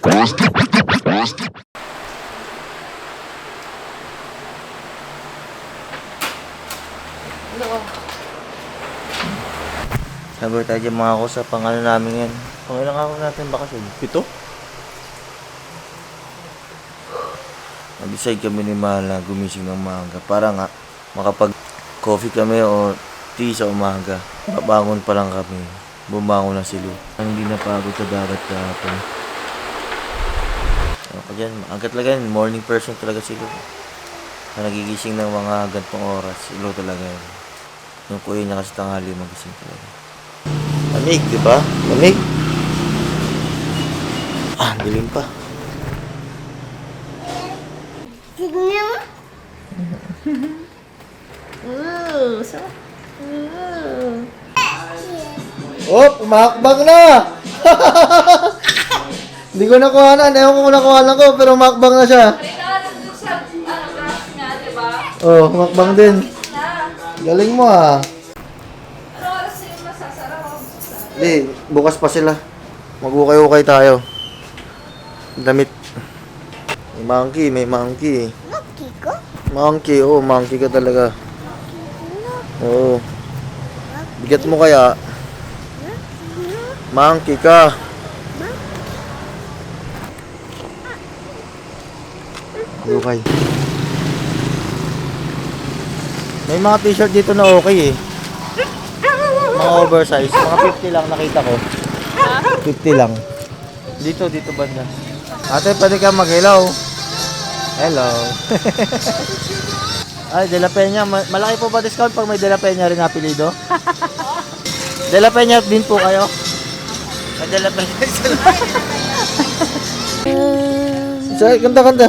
Sabi tayo dyan mga ako sa pangano namin yan. Pangilang ako natin bakasyon? 7? Nag-decide kami ni Mala gumising ng maaga para nga makapag coffee kami o tea sa umaga. Babangon pa lang kami. Bumangon na si Lu. Hindi napagod sa dagat kahapon. Ako dyan, maaga talaga yan. Morning person talaga si Lu. Nagigising ng mga gantong oras. Si Lu talaga yan. Yung kuya niya kasi tanghali magising talaga. Lamig, di ba? Lamig. Dilim pa. Tignan mo. Umakbang na! Hindi ko nakuhanan. Ewan ko kung nakuhanan ko, pero umakbang na siya. Oh, umakbang din. Galing mo ah. Hindi, bukas pa sila. Mag-ukay-ukay tayo. Damit. May monkey, may monkey. Monkey ko? Monkey, oh, monkey ka talaga. Oo. Bigat mo kaya? Monkey ka. Okay. May mga t-shirt dito na okay eh. Mga oversize. Mga 50 lang nakita ko. 50 lang. Dito banda. Ate, pwede ka mag-hello. Hello. Ay, De La Peña. Malaki po ba discount pag may De La Peña rin apelido? De La Peña din po kayo? May De La Peña sila. Say, kanta.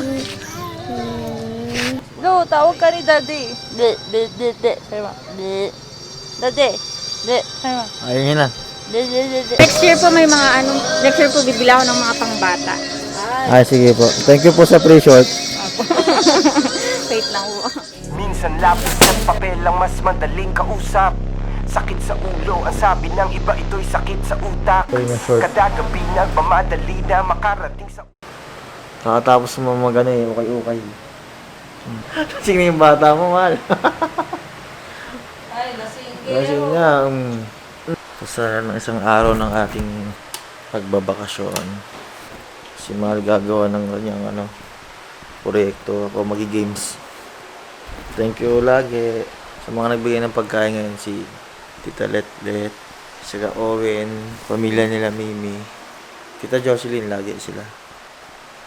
Lu, tawag ka ni Daddy. De. Sabi mo. De. Daddy. De. Sabi mo. Ayun yun na. De. Next year po may mga next year po bibili ako ng mga pangbata. Ay, sige po. Thank you po sa free short. Wait lang po. Minsan lapis at papel ang mas madaling kausap. Sakit sa ulo, ang sabi ng iba ito'y sakit sa utak. Ayun yung short. Kada gabi nagmamadali na makarating sa... Nakatapos mo magano eh, ukay-ukay. Sino yung bata mo, mahal? Ay, lasing Kasi nga, sa isang araw ng ating pagbabakasyon, si Mahal gagawa ng kanyang proyekto, ako magi-games. Thank you lagi sa mga nagbigay ng pagkain ngayon, si Tita Letlet, sila Owen, pamilya nila Mimi, Tita Jocelyn, lagi sila.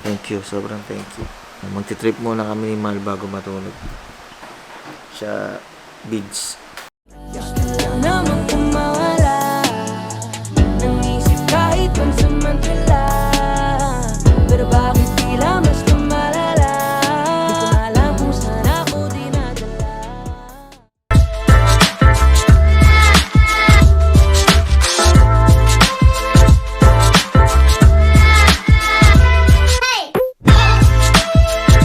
Thank you, sobrang thank you. Magti-trip muna kami ni Mahal bago matulog. Siya, Bigs. Naman